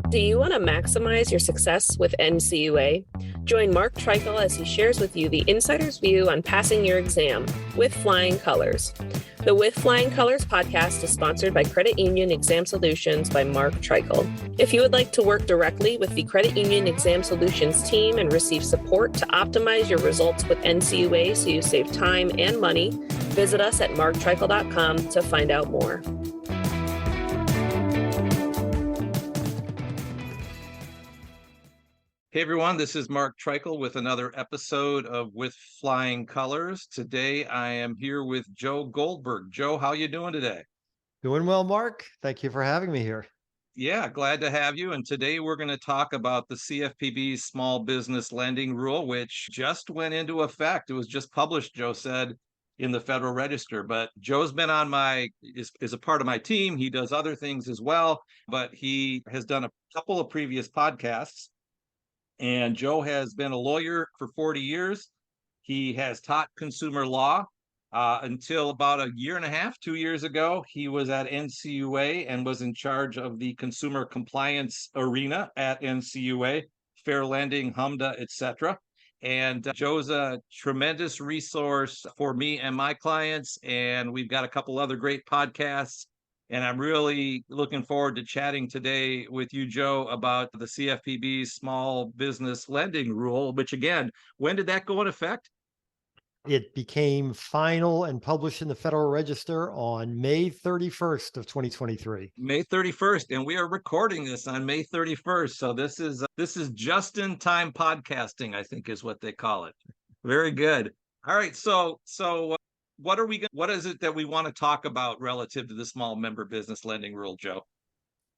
Do you want to maximize your success with NCUA? Join Mark Treichel as he shares with you the insider's view on passing your exam with flying colors. The With Flying Colors podcast is sponsored by Credit Union Exam Solutions by Mark Treichel. If you would like to work directly with the Credit Union Exam Solutions team and receive support to optimize your results with NCUA so you save time and money, visit us at marktreichel.com to find out more. Hey everyone, this is Mark Treichel with another episode of With Flying Colors. Today I am here with Joe Goldberg. Joe, how you doing today? Doing well, Mark. Thank you for having me here. Yeah, glad to have you. And today we're going to talk about the CFPB's Small Business Lending Rule, which just went into effect. It was just published, Joe said, in the Federal Register. But Joe's been on is a part of my team. He does other things as well, but he has done a couple of previous podcasts. And Joe has been a lawyer for 40 years. He has taught consumer law until about a year and a half, 2 years ago. He was at NCUA and was in charge of the consumer compliance arena at NCUA, fair lending, HMDA, etc. And Joe's a tremendous resource for me and my clients. And we've got a couple other great podcasts. And I'm really looking forward to chatting today with you, Joe, about the CFPB's Small Business Lending Rule, which again, when did that go in effect? It became final and published in the Federal Register on May 31st of 2023. May 31st, and we are recording this on May 31st. So this is just in time podcasting, I think is what they call it. Very good. All right, so what is it that we want to talk about relative to the small member business lending rule, Joe?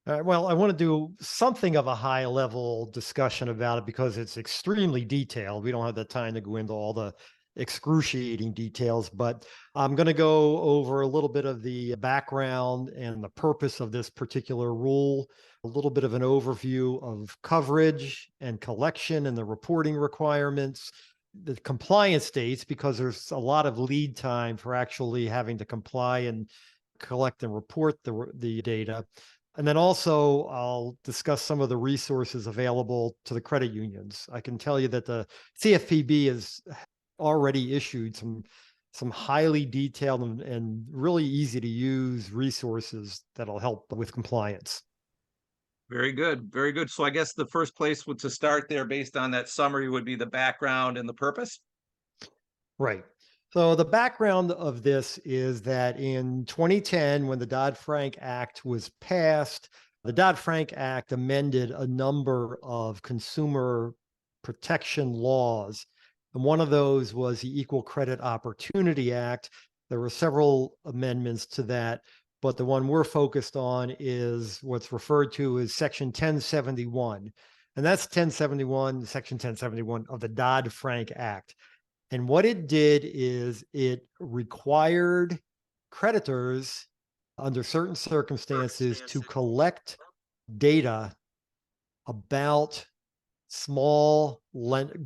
Well, I want to do something of a high level discussion about it because it's extremely detailed. We don't have the time to go into all the excruciating details, but I'm going to go over a little bit of the background and the purpose of this particular rule, a little bit of an overview of coverage and collection and the reporting requirements, the compliance dates, because there's a lot of lead time for actually having to comply and collect and report the data. And then also I'll discuss some of the resources available to the credit unions. I can tell you that the CFPB has already issued some highly detailed and really easy to use resources that'll help with compliance. Very good. Very good. So I guess the first place to start there based on that summary would be the background and the purpose. Right. So the background of this is that in 2010, when the Dodd-Frank Act was passed, the Dodd-Frank Act amended a number of consumer protection laws. And one of those was the Equal Credit Opportunity Act. There were several amendments to that, but the one we're focused on is what's referred to as Section 1071. And that's Section 1071 of the Dodd-Frank Act. And what it did is it required creditors under certain circumstances to collect data about small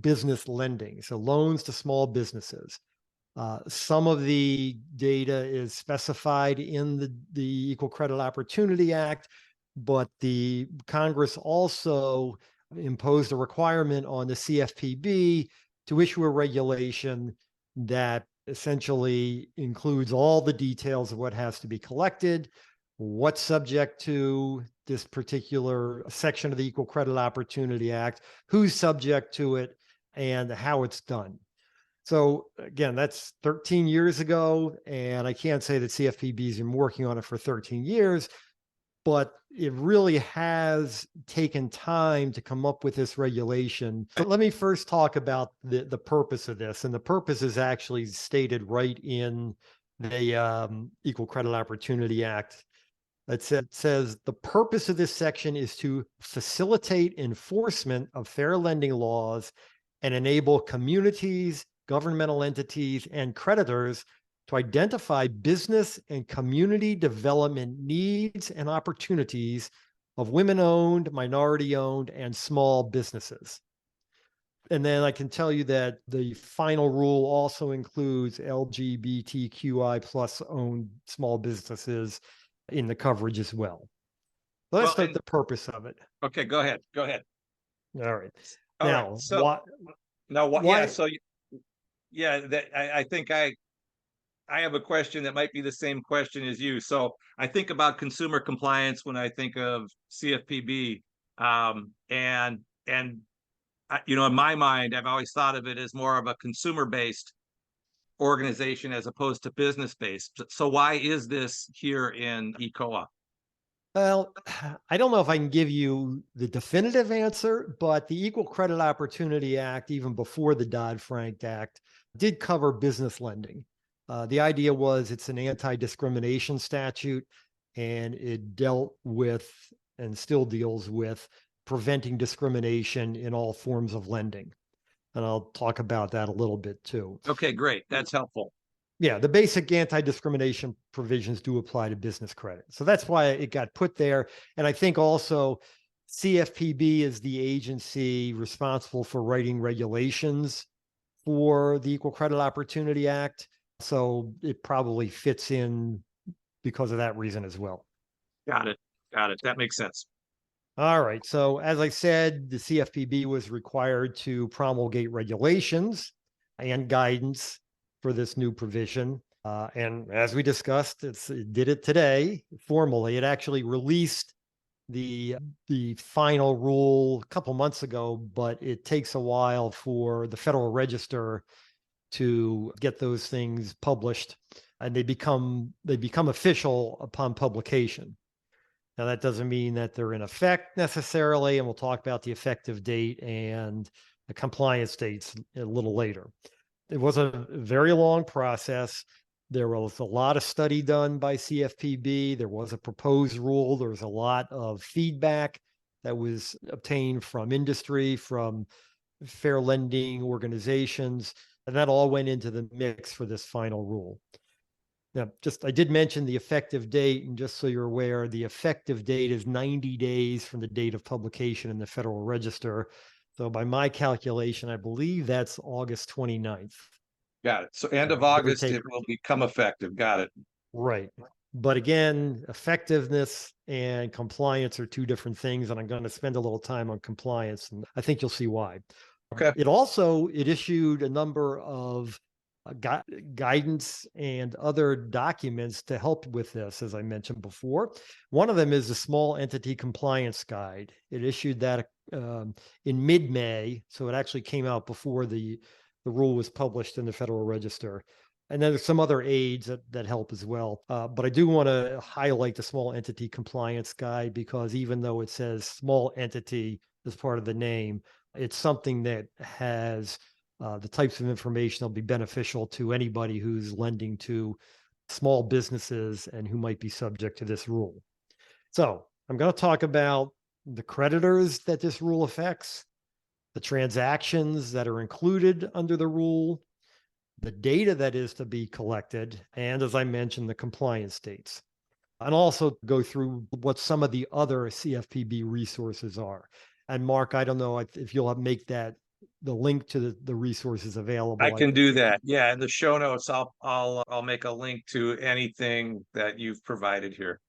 business lending, so loans to small businesses. Some of the data is specified in the Equal Credit Opportunity Act, but the Congress also imposed a requirement on the CFPB to issue a regulation that essentially includes all the details of what has to be collected, what's subject to this particular section of the Equal Credit Opportunity Act, who's subject to it, and how it's done. So again, that's 13 years ago, and I can't say that CFPB's been working on it for 13 years, but it really has taken time to come up with this regulation. So let me first talk about the purpose of this. And the purpose is actually stated right in the Equal Credit Opportunity Act. It says the purpose of this section is to facilitate enforcement of fair lending laws and enable communities, governmental entities, and creditors to identify business and community development needs and opportunities of women-owned, minority-owned, and small businesses. And then I can tell you that the final rule also includes LGBTQI plus owned small businesses in the coverage as well. So that's Well, the purpose of it. okay, go ahead. Go ahead. All right. All right. Now, So now what? Yeah. why? So yeah, I think I have a question that might be the same question as you. So I think about consumer compliance when I think of CFPB, and in my mind, I've always thought of it as more of a consumer-based organization as opposed to business-based. So why is this here in ECOA? Well, I don't know if I can give you the definitive answer, but the Equal Credit Opportunity Act, even before the Dodd-Frank Act, did cover business lending. The idea was it's an anti-discrimination statute, and it dealt with and still deals with preventing discrimination in all forms of lending. And I'll talk about that a little bit too. Okay, great. That's helpful. Yeah, the basic anti-discrimination provisions do apply to business credit. So that's why it got put there. And I think also CFPB is the agency responsible for writing regulations for the Equal Credit Opportunity Act. So it probably fits in because of that reason as well. Got it. Got it. That makes sense. All right. So as I said, the CFPB was required to promulgate regulations and guidance for this new provision. And as we discussed, it did it today formally. It actually released the final rule a couple months ago, but it takes a while for the Federal Register to get those things published, and they become official upon publication. Now, that doesn't mean that they're in effect necessarily, and we'll talk about the effective date and the compliance dates a little later. It was a very long process. There was a lot of study done by CFPB. There was a proposed rule. There was a lot of feedback that was obtained from industry, from fair lending organizations, and that all went into the mix for this final rule. Now, I did mention the effective date, and just so you're aware, the effective date is 90 days from the date of publication in the Federal Register. So by my calculation, I believe that's August 29th. Got it. So end of Give or August, take. it will become effective. Got it. Right. But again, effectiveness and compliance are two different things, and I'm going to spend a little time on compliance, and I think you'll see why. Okay. It issued a number of guidance and other documents to help with this, as I mentioned before. One of them is the Small Entity Compliance Guide. It issued that in mid-May, so it actually came out before the rule was published in the Federal Register. And then there's some other aids that help as well. But I do want to highlight the Small Entity Compliance Guide, because even though it says small entity as part of the name, it's something that has the types of information that'll be beneficial to anybody who's lending to small businesses and who might be subject to this rule. So I'm going to talk about the creditors that this rule affects, the transactions that are included under the rule, the data that is to be collected, and as I mentioned, the compliance dates. And also go through what some of the other CFPB resources are. And Mark, I don't know if you'll make that the link to the resources available. I can do that. Yeah, in the show notes, I'll make a link to anything that you've provided here.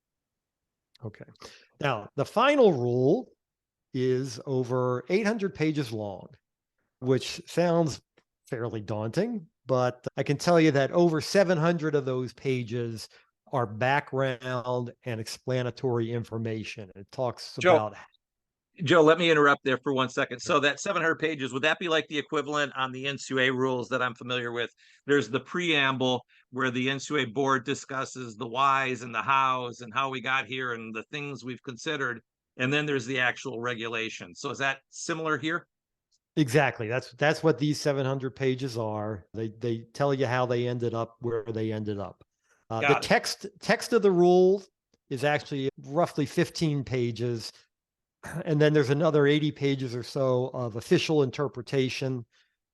Okay. Now, the final rule is over 800 pages long, which sounds fairly daunting, but I can tell you that over 700 of those pages are background and explanatory information. It talks about... Joe, let me interrupt there for 1 second. So that 700 pages, would that be like the equivalent on the NCUA rules that I'm familiar with? There's the preamble where the NCUA board discusses the whys and the hows and how we got here and the things we've considered. And then there's the actual regulation. So is that similar here? Exactly. That's what these 700 pages are. They tell you how they ended up where they ended up. The text of the rule is actually roughly 15 pages. And then there's another 80 pages or so of official interpretation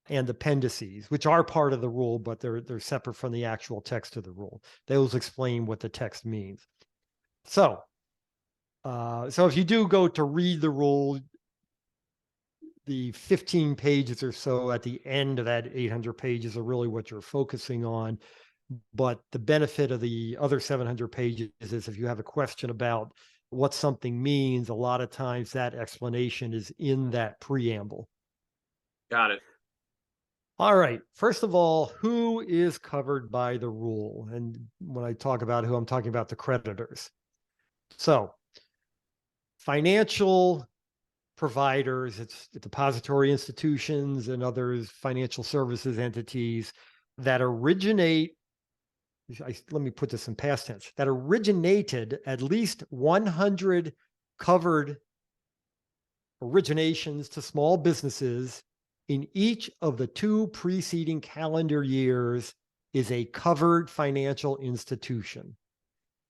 and appendices, which are part of the rule, but they're separate from the actual text of the rule. Those explain what the text means. So if you do go to read the rule, the 15 pages or so at the end of that 800 pages are really what you're focusing on. But the benefit of the other 700 pages is if you have a question about what something means, a lot of times that explanation is in that preamble. Got it. All right. First of all, who is covered by the rule? And when I talk about who, I'm talking about the creditors. So, financial providers, it's depository institutions and others, financial services entities that originate, let me put this in past tense, that originated at least 100 covered originations to small businesses in each of the 2 preceding calendar years is a covered financial institution.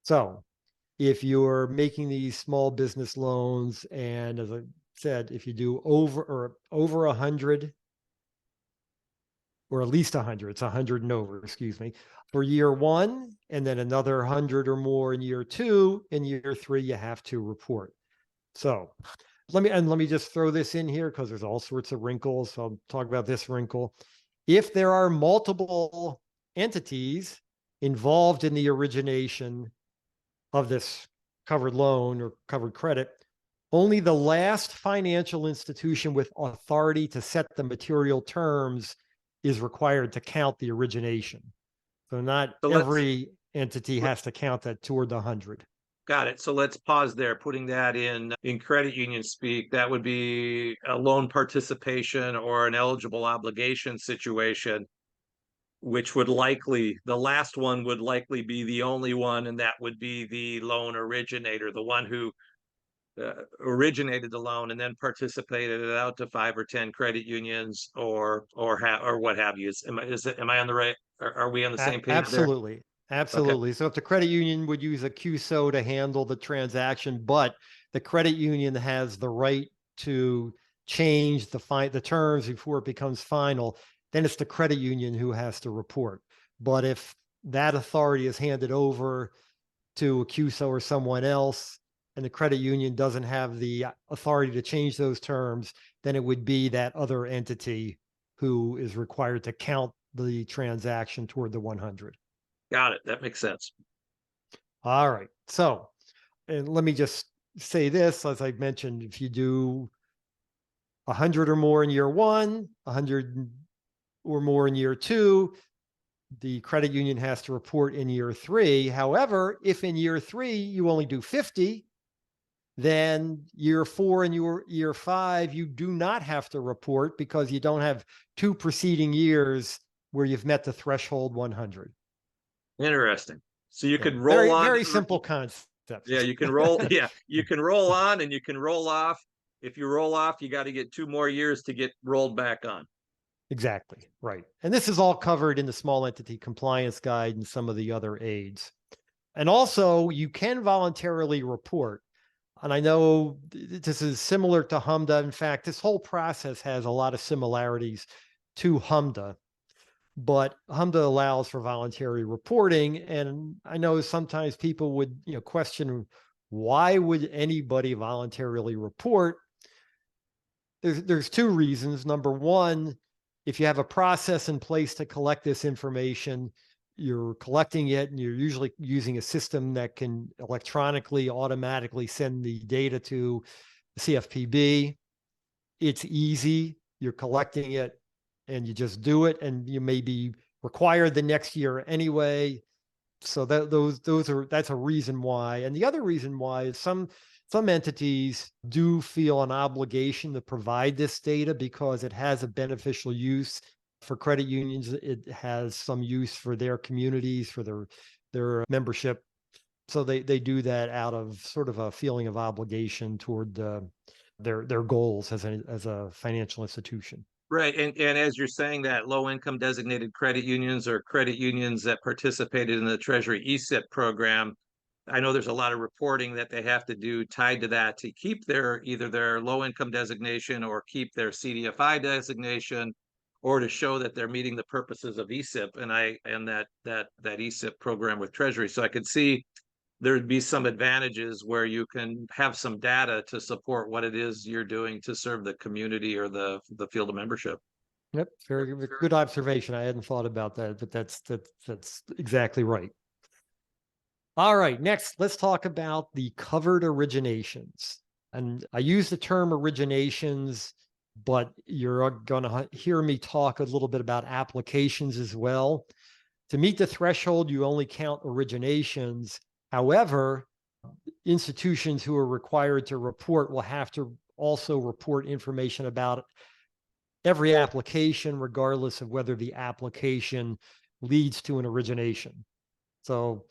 So if you're making these small business loans, and as I said, if you do over 100, or at least 100, it's 100 and over, excuse me, for year 1, and then another 100 or more in year 2, in year 3, you have to report. So let me just throw this in here because there's all sorts of wrinkles. So I'll talk about this wrinkle. If there are multiple entities involved in the origination of this covered loan or covered credit, only the last financial institution with authority to set the material terms is required to count the origination. So not every entity has to count that toward the 100. Got it. So let's pause there. Putting that in credit union speak, that would be a loan participation or an eligible obligation situation, which would likely, the last one would likely be the only one, and that would be the loan originator, the one who originated the loan and then participated it out to 5 or 10 credit unions or what have you. Am I on the right? Are we on the same page there? Absolutely. Absolutely. Okay. So if the credit union would use a QSO to handle the transaction, but the credit union has the right to change the terms before it becomes final, then it's the credit union who has to report. But if that authority is handed over to a QSO or someone else, and the credit union doesn't have the authority to change those terms, then it would be that other entity who is required to count the transaction toward the 100. Got it. That makes sense. All right. So, and let me just say this, as I mentioned, if you do 100 or more in year 1, 100 or more in year 2, the credit union has to report in year 3. However, if in year 3 you only do 50, then year 4 and year 5, you do not have to report because you don't have 2 preceding years where you've met the threshold 100. Interesting. So you could roll on. Very simple concept. Yeah, you can roll. Yeah, you can roll on and you can roll off. If you roll off, you got to get 2 more years to get rolled back on. Exactly. Right. And this is all covered in the small entity compliance guide and some of the other aids. And also, you can voluntarily report. And I know this is similar to HMDA. In fact, this whole process has a lot of similarities to HMDA, but HMDA allows for voluntary reporting. And I know sometimes people would, question, why would anybody voluntarily report? There's 2 reasons. Number one, if you have a process in place to collect this information, you're collecting it and you're usually using a system that can electronically, automatically send the data to the CFPB. It's easy. You're collecting it and you just do it, and you may be required the next year anyway. So that's a reason why. And the other reason why is some entities do feel an obligation to provide this data because it has a beneficial use. For credit unions, it has some use for their communities, for their membership. So they do that out of sort of a feeling of obligation toward their goals as a financial institution. Right. And as you're saying that, low income designated credit unions or credit unions that participated in the Treasury ESIP program, I know there's a lot of reporting that they have to do tied to that to keep either their low income designation or keep their CDFI designation, or to show that they're meeting the purposes of ESIP and that ESIP program with Treasury. So I could see there'd be some advantages where you can have some data to support what it is you're doing to serve the community or the field of membership. Yep, very good observation. I hadn't thought about that, but that's exactly right. All right, next, let's talk about the covered originations. And I use the term originations, but you're going to hear me talk a little bit about applications as well. To meet the threshold, you only count originations. However, institutions who are required to report will have to also report information about every application, regardless of whether the application leads to an origination. So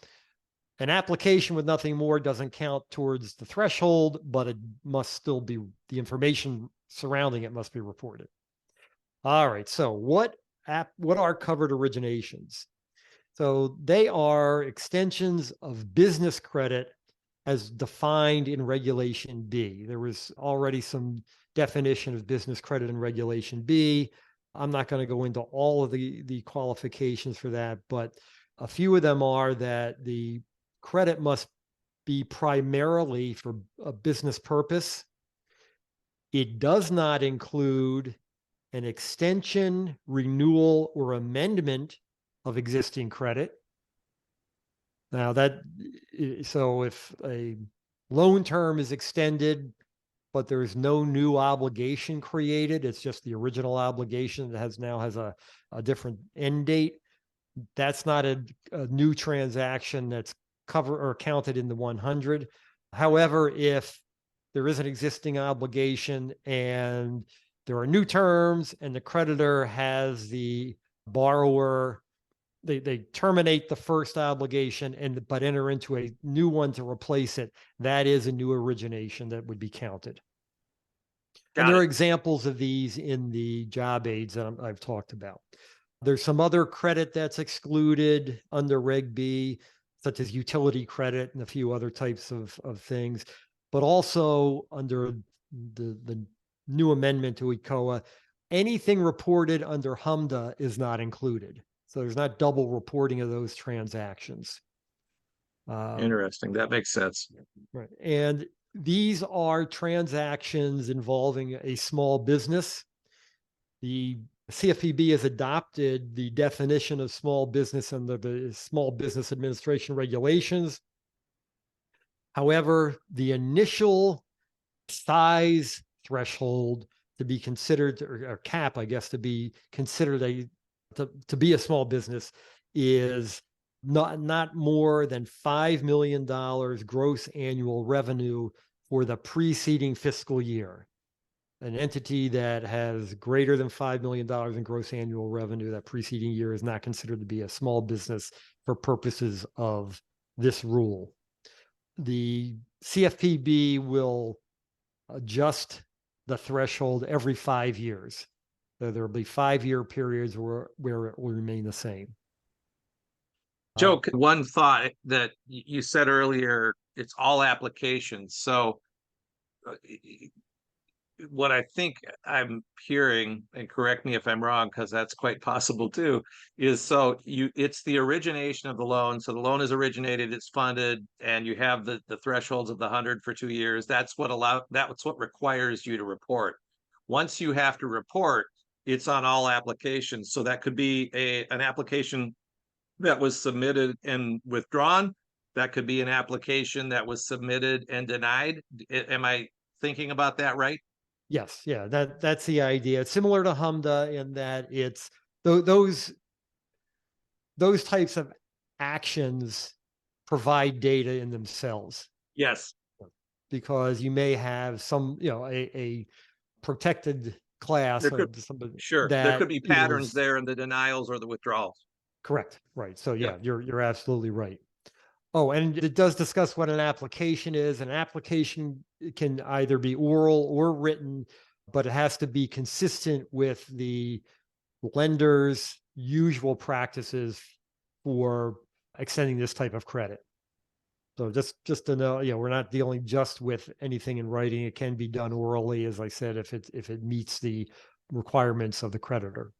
an application with nothing more doesn't count towards the threshold, but it must still be, the information surrounding it must be reported. All right, so what are covered originations? So they are extensions of business credit as defined in Regulation B. There was already some definition of business credit in Regulation B. I'm not going to go into all of the qualifications for that, but a few of them are that the credit must be primarily for a business purpose. It does not include an extension, renewal, or amendment of existing credit. Now so if a loan term is extended, but there's no new obligation created, it's just the original obligation that now has a different end date, that's not a new transaction that's covered or counted in the 100. However, if there is an existing obligation and there are new terms and the creditor has the borrower, they terminate the first obligation but enter into a new one to replace it, that is a new origination that would be counted. And there are examples of these in the job aids that I've talked about. There's some other credit that's excluded under Reg B, such as utility credit and a few other types of things. But also under the new amendment to ECOA, anything reported under HMDA is not included. So there's not double reporting of those transactions. Interesting. That makes sense. Right. And these are transactions involving a small business. The CFPB has adopted the definition of small business under the Small Business Administration regulations. However, the initial size threshold to be considered, or cap, I guess, to be considered to be a small business is not more than $5 million gross annual revenue for the preceding fiscal year. An entity that has greater than $5 million in gross annual revenue that preceding year is not considered to be a small business for purposes of this rule. The CFPB will adjust the threshold every 5 years. So there will be 5-year periods where it will remain the same. Joe, one thought that you said earlier, it's all applications. So what I think I'm hearing, and correct me if I'm wrong, because that's quite possible too, is it's the origination of the loan. So the loan is originated, it's funded, and you have the thresholds of the 100 for 2 years. That's what requires you to report. Once you have to report, it's on all applications. So that could be an application that was submitted and withdrawn. That could be an application that was submitted and denied. Am I thinking about that right? Yes, yeah, that's the idea. It's similar to HMDA in that it's those types of actions provide data in themselves. Yes, because you may have some, a protected class there could be patterns there in the denials or the withdrawals. Correct. Right. So yeah, you're absolutely right. Oh, and it does discuss what an application is. An application can either be oral or written, but it has to be consistent with the lender's usual practices for extending this type of credit. So just to know, we're not dealing just with anything in writing. It can be done orally, as I said, if it meets the requirements of the creditor.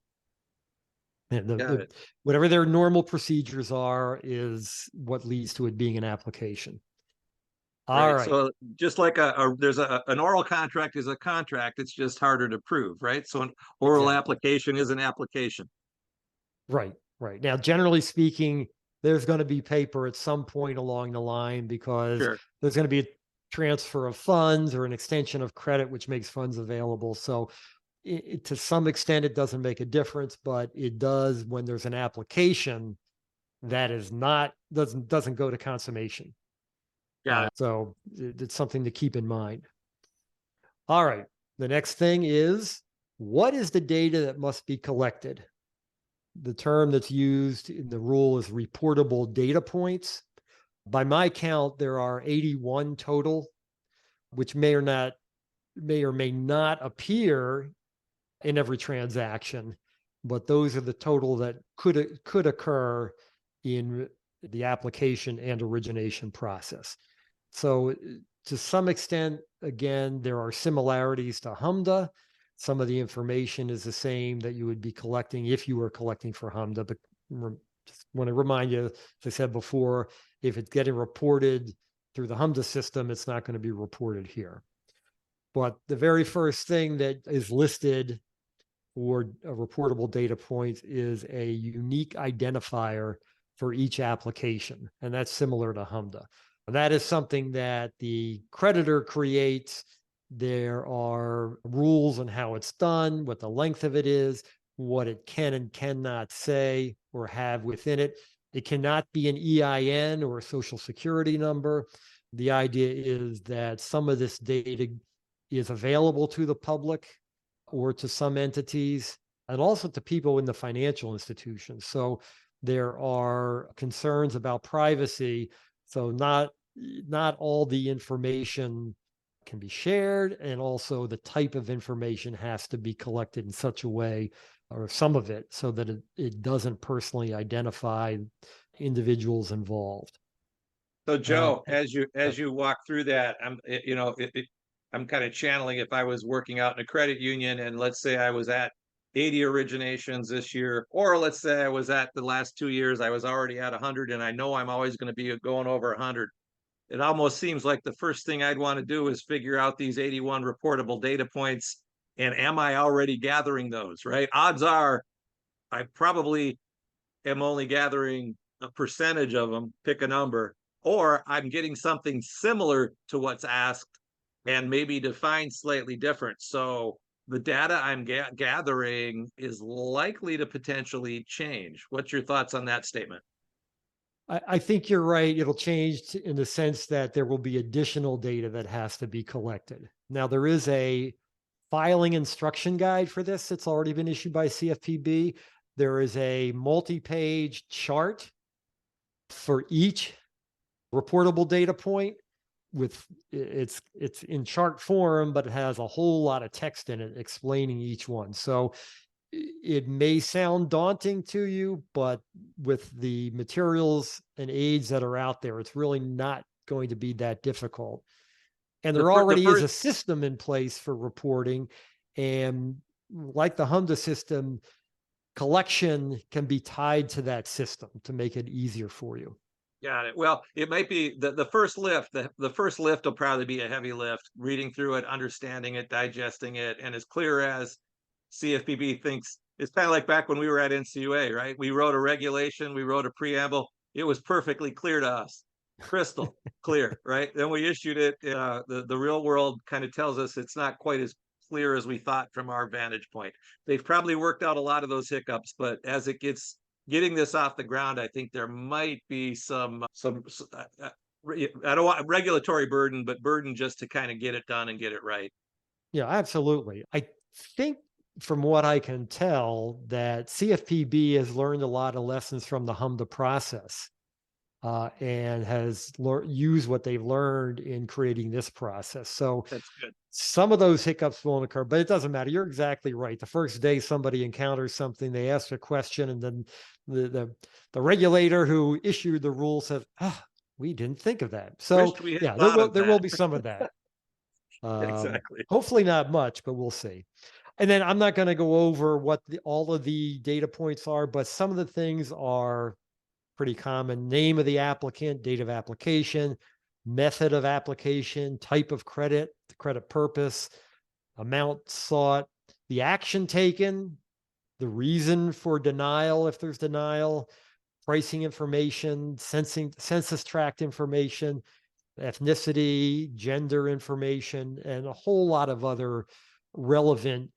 And whatever their normal procedures are is what leads to it being an application. All right. So just like there's an oral contract is a contract, it's just harder to prove, right? So an oral application is an application. Right. Now, generally speaking, there's going to be paper at some point along the line because Sure. there's going to be a transfer of funds or an extension of credit, which makes funds available. So to some extent, it doesn't make a difference, but it does when there's an application that is not, doesn't go to consummation. Got it. So it's something to keep in mind. All right. The next thing is, what is the data that must be collected? The term that's used in the rule is reportable data points. By my count, there are 81 total, which may or may not appear in every transaction, but those are the total that could occur in the application and origination process. So to some extent, again, there are similarities to HMDA. Some of the information is the same that you would be collecting if you were collecting for HMDA, but just want to remind you, as I said before, if it's getting reported through the HMDA system, it's not going to be reported here. But the very first thing that is listed for a reportable data point is a unique identifier for each application, and that's similar to HMDA. That is something that the creditor creates. There are rules on how it's done, what the length of it is, what it can and cannot say or have within it. It cannot be an EIN or a social security number. The idea is that some of this data is available to the public or to some entities and also to people in the financial institutions. So there are concerns about privacy. So not all the information can be shared, and also the type of information has to be collected in such a way, or some of it, so that it doesn't personally identify individuals involved. So Joe, as you walk through that, I'm kind of channeling if I was working out in a credit union, and let's say I was at 80 originations this year, or let's say I was at the last 2 years, I was already at 100, and I know I'm always going to be going over 100. It almost seems like the first thing I'd want to do is figure out these 81 reportable data points. And am I already gathering those, right? Odds are I probably am only gathering a percentage of them, pick a number, or I'm getting something similar to what's asked and maybe defined slightly different. So the data I'm gathering is likely to potentially change. What's your thoughts on that statement? I think you're right. It'll change in the sense that there will be additional data that has to be collected. Now, there is a filing instruction guide for this. It's already been issued by CFPB. There is a multi-page chart for each reportable data point. With it's in chart form, but it has a whole lot of text in it explaining each one. So it may sound daunting to you, but with the materials and aids that are out there, it's really not going to be that difficult. And there already is a system in place for reporting. And like the HMDA system, collection can be tied to that system to make it easier for you. Got it. Well, it might be the first lift. The first lift will probably be a heavy lift, reading through it, understanding it, digesting it, and as clear as CFPB thinks. It's kind of like back when we were at NCUA, right? We wrote a regulation, we wrote a preamble. It was perfectly clear to us, crystal clear, right? Then we issued it. The real world kind of tells us it's not quite as clear as we thought from our vantage point. They've probably worked out a lot of those hiccups, but as it gets getting this off the ground, I think there might be some I don't want regulatory burden, but burden just to kind of get it done and get it right. Yeah, absolutely. I think from what I can tell that CFPB has learned a lot of lessons from the HMDA process and has used what they've learned in creating this process. So that's good. Some of those hiccups won't occur, but it doesn't matter. You're exactly right. The first day somebody encounters something, they ask a question, and then the regulator who issued the rule says, we didn't think of that. So yeah, there will be some of that. Exactly. Hopefully not much, but we'll see. And then I'm not going to go over what all of the data points are, but some of the things are pretty common. Name of the applicant, date of application, method of application, type of credit, the credit purpose, amount sought, the action taken, the reason for denial if there's denial, pricing information, census tract information, ethnicity, gender information, and a whole lot of other relevant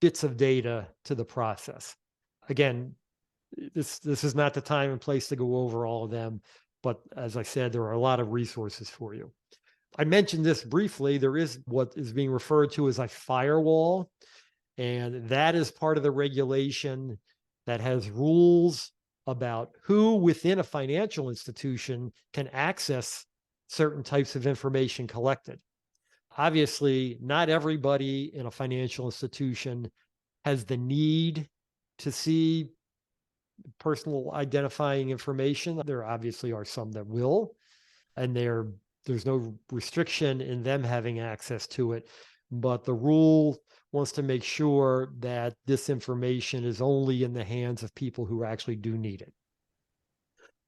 bits of data to the process. Again, this is not the time and place to go over all of them, but as I said, there are a lot of resources for you. I mentioned this briefly. There is what is being referred to as a firewall, and that is part of the regulation that has rules about who within a financial institution can access certain types of information collected. Obviously, not everybody in a financial institution has the need to see personal identifying information. There obviously are some that will, and there's no restriction in them having access to it. But the rule wants to make sure that this information is only in the hands of people who actually do need it.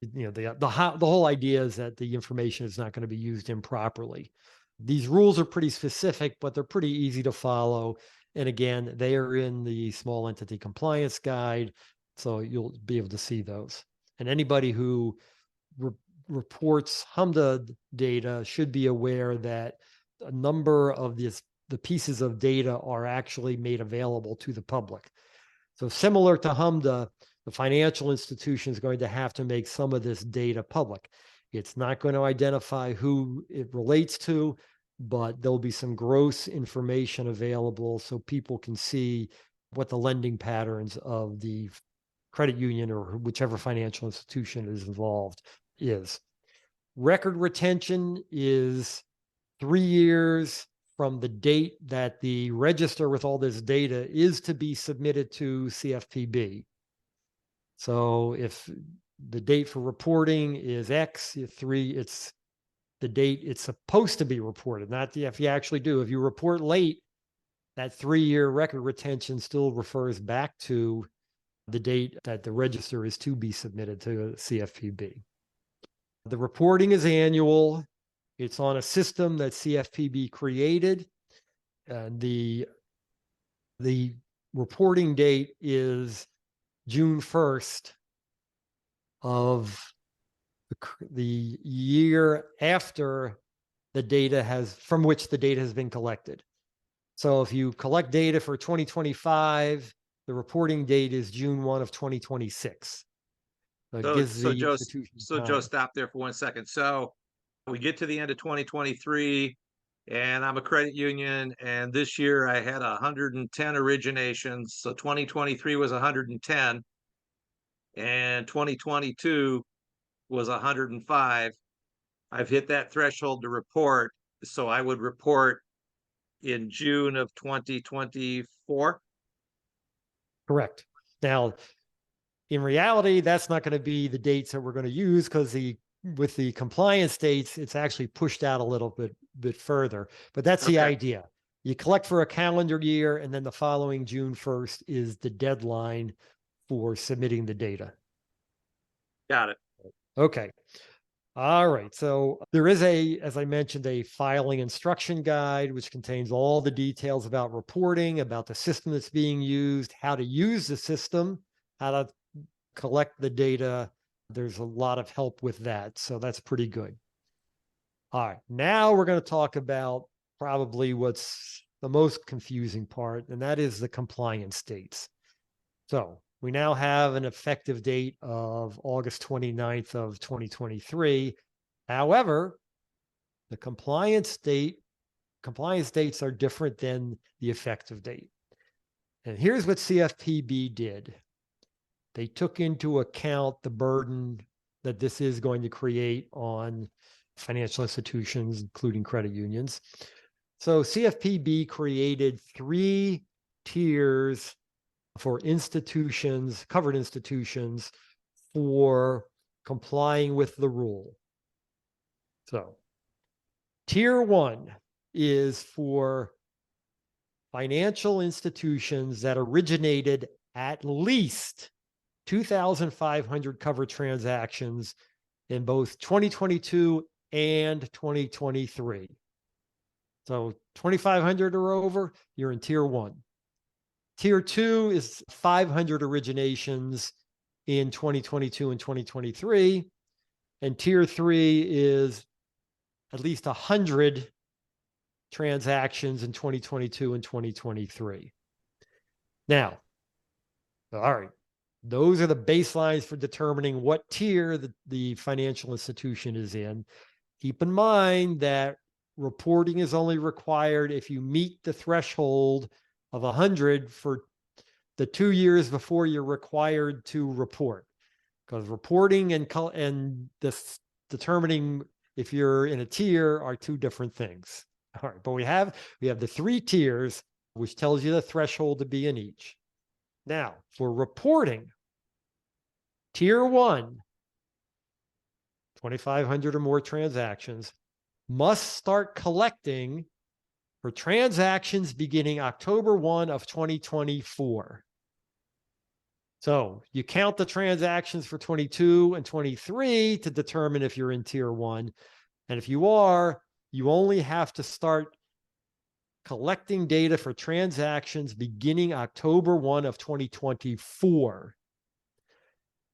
The whole idea is that the information is not going to be used improperly. These rules are pretty specific, but they're pretty easy to follow. And again, they are in the Small Entity Compliance Guide, so you'll be able to see those. And anybody who reports HMDA data should be aware that a number of the pieces of data are actually made available to the public. So similar to HMDA, the financial institution is going to have to make some of this data public. It's not going to identify who it relates to, but there'll be some gross information available so people can see what the lending patterns of the credit union or whichever financial institution is involved is. Record retention is 3 years from the date that the register with all this data is to be submitted to CFPB. So if the date for reporting is X, it's the date it's supposed to be reported, not if you actually do. If you report late, that 3-year record retention still refers back to the date that the register is to be submitted to CFPB. The reporting is annual. It's on a system that CFPB created. And the reporting date is June 1st of the year after from which the data has been collected. So if you collect data for 2025, the reporting date is June 1 of 2026. So Joe, stop there for 1 second. So we get to the end of 2023, and I'm a credit union, and this year I had 110 originations. So 2023 was 110, and 2022 was 105. I've hit that threshold to report, so I would report in June of 2024. Correct. Now, in reality, that's not going to be the dates that we're going to use because with the compliance dates, it's actually pushed out a little bit further. But that's the idea. You collect for a calendar year, and then the following June 1st is the deadline for submitting the data. Got it. Okay. All right. So there is as I mentioned, a filing instruction guide, which contains all the details about reporting, about the system that's being used, how to use the system, how to collect the data. There's a lot of help with that. So that's pretty good. All right. Now we're going to talk about probably what's the most confusing part, and that is the compliance dates. So we now have an effective date of August 29th of 2023. However, the compliance dates are different than the effective date. And here's what CFPB did. They took into account the burden that this is going to create on financial institutions, including credit unions. So CFPB created 3 tiers for institutions, covered institutions, for complying with the rule. So tier 1 is for financial institutions that originated at least 2,500 covered transactions in both 2022 and 2023. So 2,500 or over, you're in tier 1. Tier 2 is 500 originations in 2022 and 2023. And tier 3 is at least 100 transactions in 2022 and 2023. Now, all right, those are the baselines for determining what tier the financial institution is in. Keep in mind that reporting is only required if you meet the threshold of 100 for the 2 years before you're required to report. Because reporting and this determining if you're in a tier are two different things. All right, but we have the 3 tiers, which tells you the threshold to be in each. Now, for reporting, tier 1, 2,500 or more transactions, must start collecting for transactions beginning October 1 of 2024. So you count the transactions for 22 and 23 to determine if you're in tier 1. And if you are, you only have to start collecting data for transactions beginning October 1 of 2024.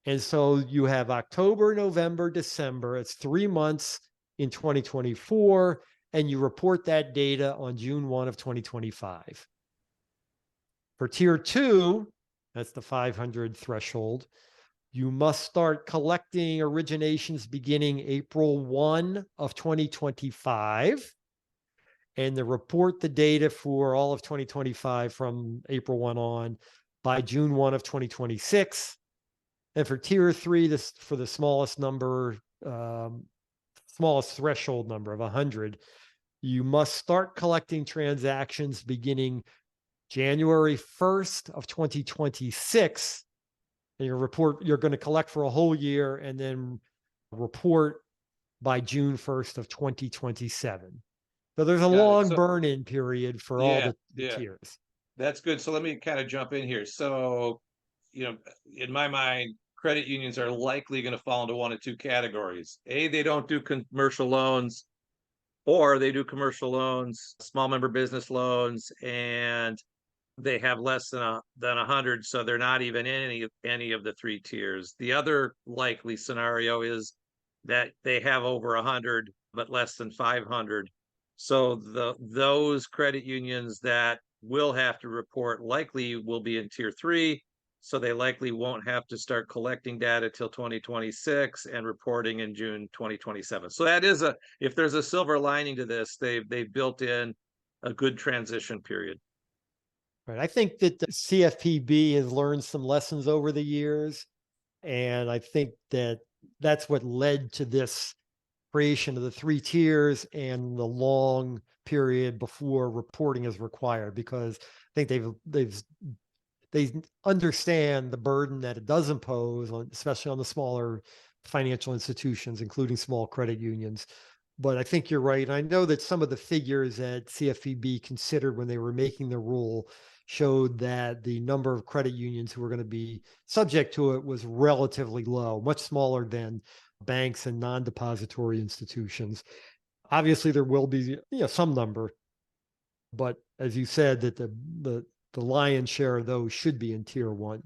And so you have October, November, December. It's 3 months in 2024, and you report that data on June 1 of 2025. For tier 2, that's the 500 threshold, you must start collecting originations beginning April 1 of 2025, and to report the data for all of 2025 from April 1 on by June 1 of 2026. And for tier 3, this for the smallest number, smallest threshold number of 100, you must start collecting transactions beginning January 1st of 2026. And you're going to collect for a whole year and then report by June 1st of 2027. So there's a long burn-in period for all the tiers. That's good. So let me kind of jump in here. So, in my mind, credit unions are likely going to fall into one of 2 categories. A, they don't do commercial loans, or they do commercial loans, small member business loans, and they have less than 100, so they're not even in any of the 3 tiers. The other likely scenario is that they have over 100 but less than 500. So those credit unions that will have to report likely will be in tier 3. So they likely won't have to start collecting data till 2026 and reporting in June 2027. So that is if there's a silver lining to this, they've built in a good transition period. Right. I think that the CFPB has learned some lessons over the years. And I think that that's what led to this creation of the 3 tiers and the long period before reporting is required, because I think they understand the burden that it does impose on, especially on the smaller financial institutions, including small credit unions. But I think you're right. I know that some of the figures that CFPB considered when they were making the rule showed that the number of credit unions who were going to be subject to it was relatively low, much smaller than banks and non-depository institutions. Obviously, there will be some number, but as you said, that the lion's share of those should be in tier 1,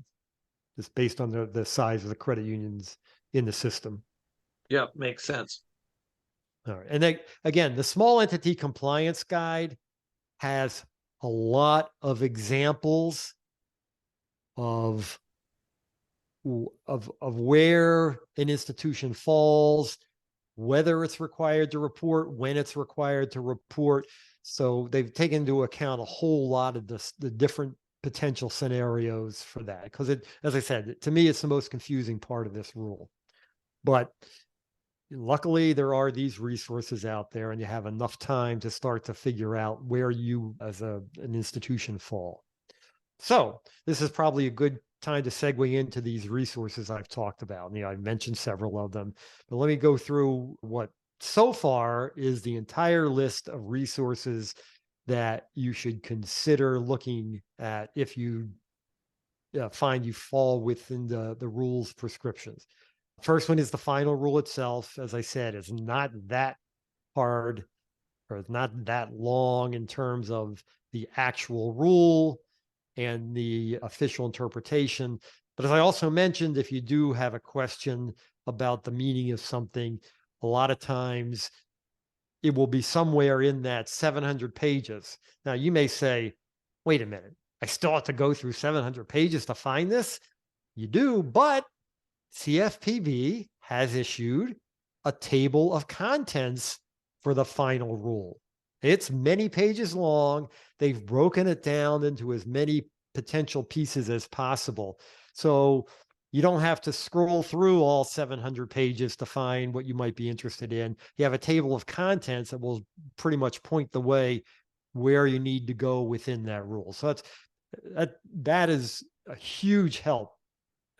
just based on the size of the credit unions in the system. Yeah, makes sense. All right. And then again, the small entity compliance guide has a lot of examples of where an institution falls, whether it's required to report, when it's required to report. So they've taken into account a whole lot of the different potential scenarios for that. Because as I said, to me, it's the most confusing part of this rule. But luckily, there are these resources out there, and you have enough time to start to figure out where you as an institution fall. So this is probably a good time to segue into these resources I've talked about. I've mentioned several of them, but let me go through what so far is the entire list of resources that you should consider looking at if you find you fall within the rules prescriptions. First one is the final rule itself. As I said, it's not that hard, or it's not that long in terms of the actual rule and the official interpretation. But as I also mentioned, if you do have a question about the meaning of something, a lot of times it will be somewhere in that 700 pages. Now, you may say, wait a minute, I still have to go through 700 pages to find this? You do, but CFPB has issued a table of contents for the final rule. It's many pages long. They've broken it down into as many potential pieces as possible. So you don't have to scroll through all 700 pages to find what you might be interested in. You have a table of contents that will pretty much point the way where you need to go within that rule. So that is a huge help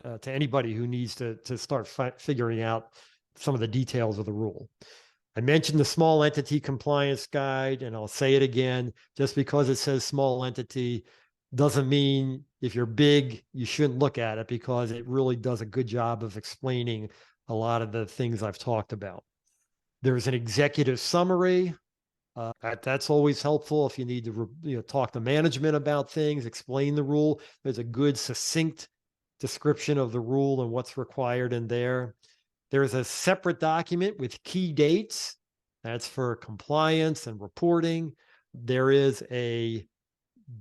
to anybody who needs to start figuring out some of the details of the rule. I mentioned the small entity compliance guide, and I'll say it again, just because it says small entity doesn't mean if you're big, you shouldn't look at it, because it really does a good job of explaining a lot of the things I've talked about. There's an executive summary. That's always helpful if you need to talk to management about things, explain the rule. There's a good succinct description of the rule and what's required in there. There's a separate document with key dates. That's for compliance and reporting. There is a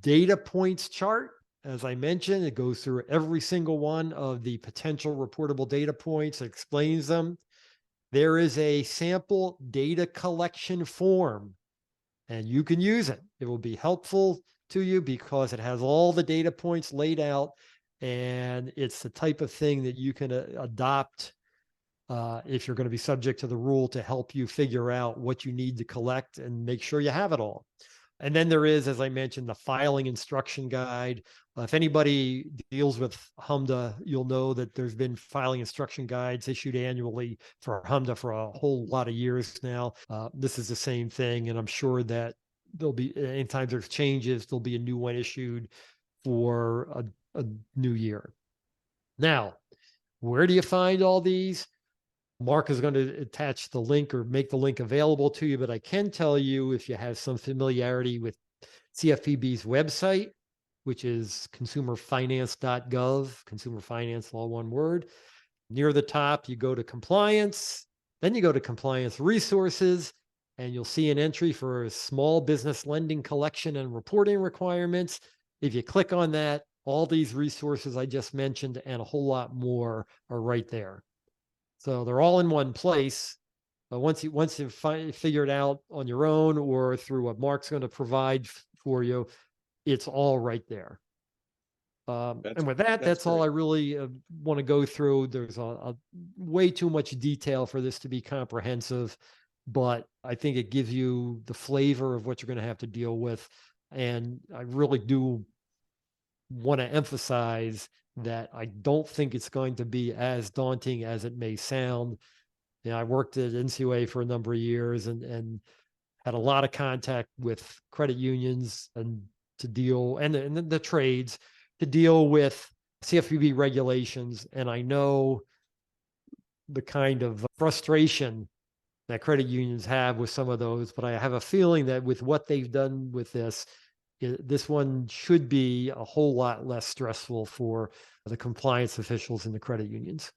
data points chart. As I mentioned, it goes through every single one of the potential reportable data points, explains them. There is a sample data collection form, and you can use it. It will be helpful to you because it has all the data points laid out, and it's the type of thing that you can adopt if you're going to be subject to the rule, to help you figure out what you need to collect and make sure you have it all. And then there is, as I mentioned, the filing instruction guide. If anybody deals with HMDA, you'll know that there's been filing instruction guides issued annually for HMDA for a whole lot of years now. This is the same thing, and I'm sure that there'll be, anytime there's changes, there'll be a new one issued for a new year. Now, where do you find all these? Mark is going to attach the link or make the link available to you, but I can tell you, if you have some familiarity with CFPB's website, which is consumerfinance.gov, consumer finance, all one word. Near the top, you go to compliance, then you go to compliance resources, and you'll see an entry for small business lending collection and reporting requirements. If you click on that, all these resources I just mentioned and a whole lot more are right there. So they're all in one place. But once you figure it out on your own or through what Mark's going to provide for you, it's all right there. And with that, that's all I really want to go through. There's a way too much detail for this to be comprehensive, but I think it gives you the flavor of what you're going to have to deal with. And I really do want to emphasize that I don't think it's going to be as daunting as it may sound. You know, I worked at NCUA for a number of years and had a lot of contact with credit unions and to deal, and the trades to deal with CFPB regulations. And I know the kind of frustration that credit unions have with some of those, but I have a feeling that with what they've done with this one should be a whole lot less stressful for the compliance officials in the credit unions.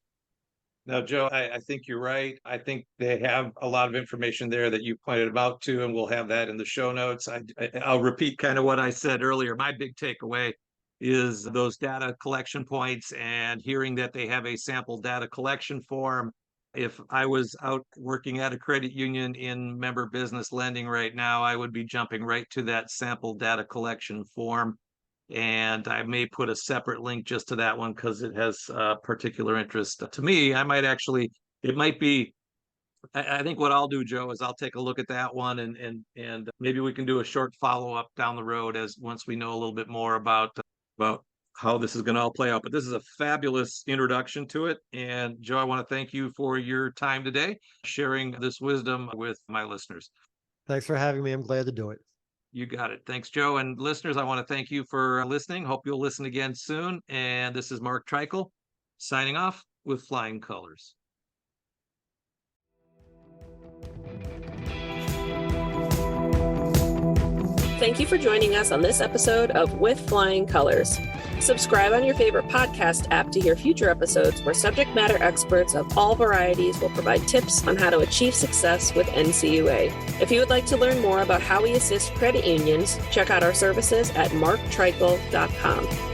Now, Joe, I think you're right. I think they have a lot of information there that you pointed out to, and we'll have that in the show notes. I'll repeat kind of what I said earlier. My big takeaway is those data collection points, and hearing that they have a sample data collection form. If I was out working at a credit union in member business lending right now, I would be jumping right to that sample data collection form. And I may put a separate link just to that one because it has particular interest to me. I think what I'll do, Joe, is I'll take a look at that one and maybe we can do a short follow-up down the road once we know a little bit more about how this is going to all play out. But this is a fabulous introduction to it. And Joe, I want to thank you for your time today, sharing this wisdom with my listeners. Thanks for having me. I'm glad to do it. You got it. Thanks, Joe. And listeners, I want to thank you for listening. Hope you'll listen again soon. And this is Mark Treichel signing off with Flying Colors. Thank you for joining us on this episode of With Flying Colors. Subscribe on your favorite podcast app to hear future episodes where subject matter experts of all varieties will provide tips on how to achieve success with NCUA. If you would like to learn more about how we assist credit unions, check out our services at marktreichel.com.